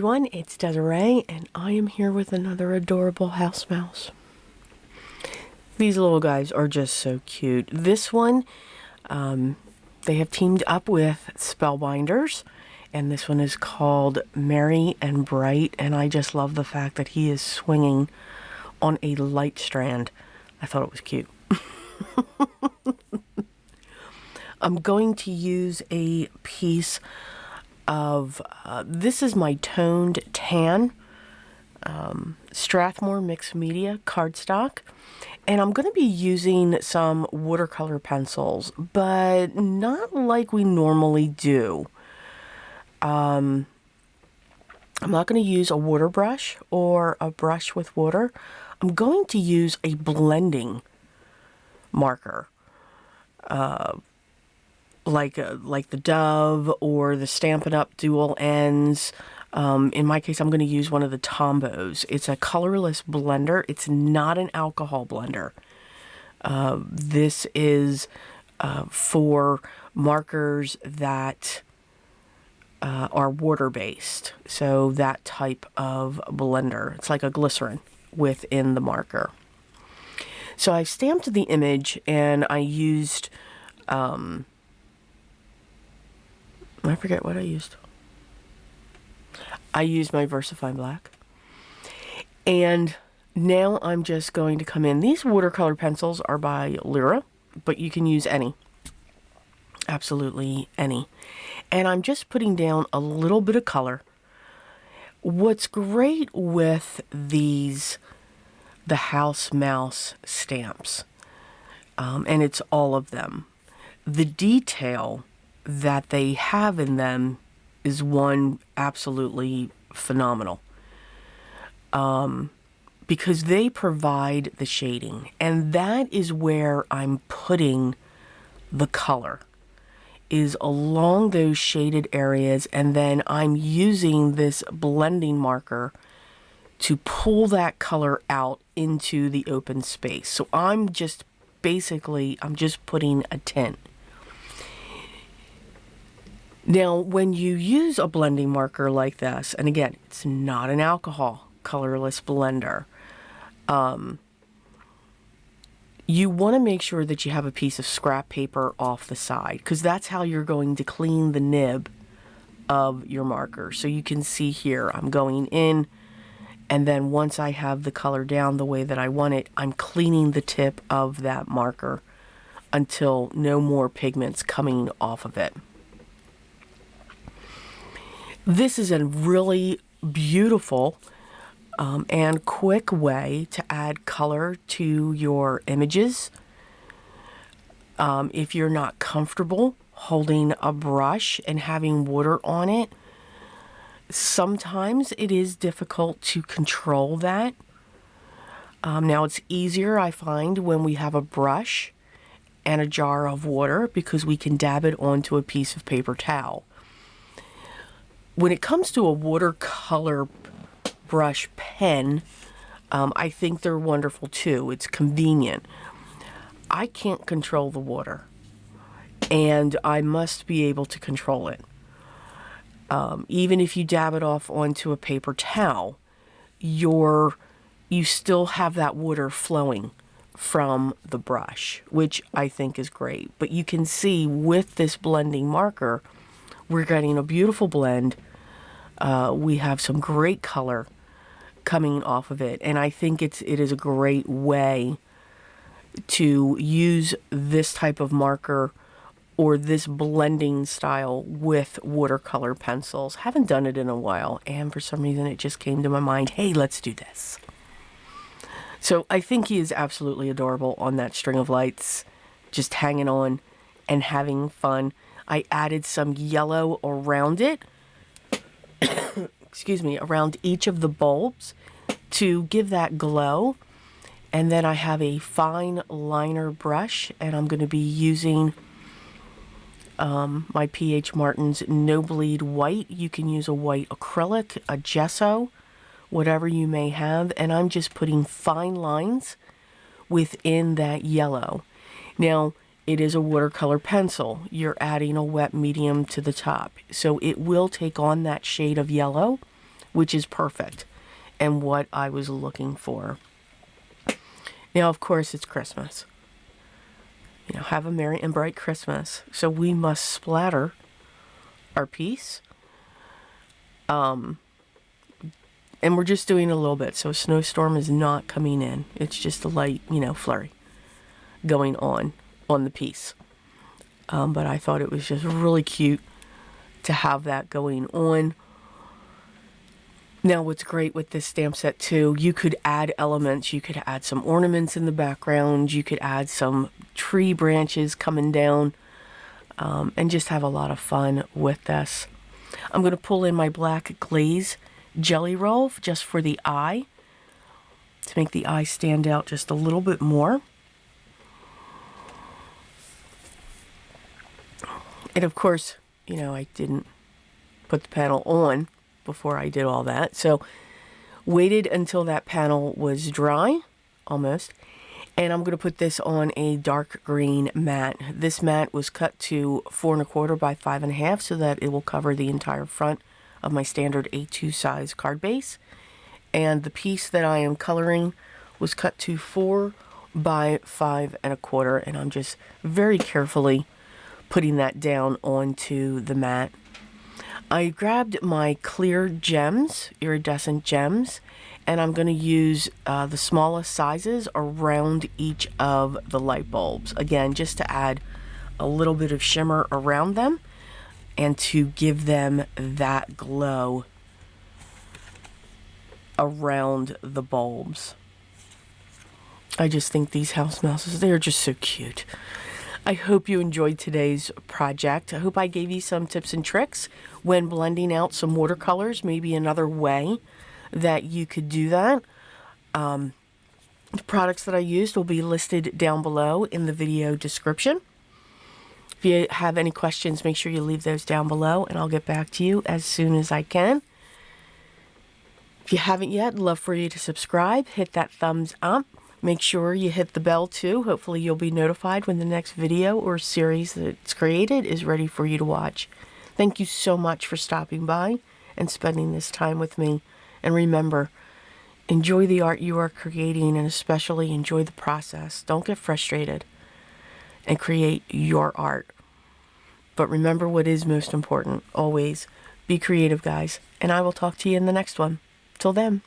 everyone, it's Desiree, and I am here with another adorable house mouse. These little guys are just so cute. This one, they have teamed up with Spellbinders, and this one is called Merry and Bright, and I just love the fact that he is swinging on a light strand. I thought it was cute. I'm going to use a piece of, this is my toned tan Strathmore mixed media cardstock, and I'm going to be using some watercolor pencils, but not like we normally do. I'm not going to use a water brush or a brush with water. I'm going to use a blending marker, like the Dove or the Stampin' Up! Dual Ends. In my case, I'm going to use one of the Tombos. It's a colorless blender. It's not an alcohol blender. This is for markers that are water-based. So that type of blender. It's like a glycerin within the marker. So I stamped the image and I used... I forget what I used. I used my VersaFine Black. And now I'm just going to come in. These watercolor pencils are by Lyra, but you can use any. Absolutely any. And I'm just putting down a little bit of color. What's great with these, the House Mouse stamps, and it's all of them, the detail that they have in them is one absolutely phenomenal, because they provide the shading, and that is where I'm putting the color, is along those shaded areas, and then I'm using this blending marker to pull that color out into the open space. So I'm just putting a tint. Now, when you use a blending marker like this, and again, it's not an alcohol colorless blender, you want to make sure that you have a piece of scrap paper off the side, because that's how you're going to clean the nib of your marker. So you can see here, I'm going in, and then once I have the color down the way that I want it, I'm cleaning the tip of that marker until no more pigment's coming off of it. This is a really beautiful and quick way to add color to your images. If you're not comfortable holding a brush and having water on it, sometimes it is difficult to control that. Now it's easier, I find, when we have a brush and a jar of water, because we can dab it onto a piece of paper towel. When it comes to a watercolor brush pen, I think they're wonderful too. It's convenient. I can't control the water, and I must be able to control it. Even if you dab it off onto a paper towel, you still have that water flowing from the brush, which I think is great. But you can see with this blending marker, we're getting a beautiful blend. We have some great color coming off of it, and I think it is a great way to use this type of marker or this blending style with watercolor pencils. Haven't done it in a while, and for some reason it just came to my mind, hey, let's do this. So I think he is absolutely adorable on that string of lights, just hanging on and having fun. I added some yellow around it, excuse me, around each of the bulbs to give that glow. And then I have a fine liner brush, and I'm going to be using my P.H. Martin's No Bleed White. You can use a white acrylic, a gesso, whatever you may have. And I'm just putting fine lines within that yellow. Now, it is a watercolor pencil. You're adding a wet medium to the top, so it will take on that shade of yellow which is perfect and what I was looking for. Now, of course, it's Christmas. You know, have a merry and bright Christmas. So we must splatter our piece. And we're just doing a little bit. So a snowstorm is not coming in. It's just a light, you know, flurry going on the piece. But I thought it was just really cute to have that going on. Now, what's great with this stamp set too, you could add elements. You could add some ornaments in the background. You could add some tree branches coming down, and just have a lot of fun with this. I'm going to pull in my black glaze jelly roll just for the eye, to make the eye stand out just a little bit more. And of course, you know, I didn't put the panel on before I did all that. So waited until that panel was dry, almost. And I'm going to put this on a dark green mat. This mat was cut to 4 1/4 by 5 1/2 so that it will cover the entire front of my standard A2 size card base. And the piece that I am coloring was cut to 4 by 5 1/4. And I'm just very carefully putting that down onto the mat. I grabbed my clear gems, iridescent gems, and I'm going to use the smallest sizes around each of the light bulbs. Again, just to add a little bit of shimmer around them and to give them that glow around the bulbs. I just think these house mouses, they're just so cute. I hope you enjoyed today's project. I hope I gave you some tips and tricks when blending out some watercolors, maybe another way that you could do that. The products that I used will be listed down below in the video description. If you have any questions, make sure you leave those down below and I'll get back to you as soon as I can. If you haven't yet, I'd love for you to subscribe, hit that thumbs up. Make sure you hit the bell too. Hopefully you'll be notified when the next video or series that's created is ready for you to watch. Thank you so much for stopping by and spending this time with me. And remember, enjoy the art you are creating and especially enjoy the process. Don't get frustrated and create your art. But remember what is most important. Always be creative, guys. And I will talk to you in the next one. Till then.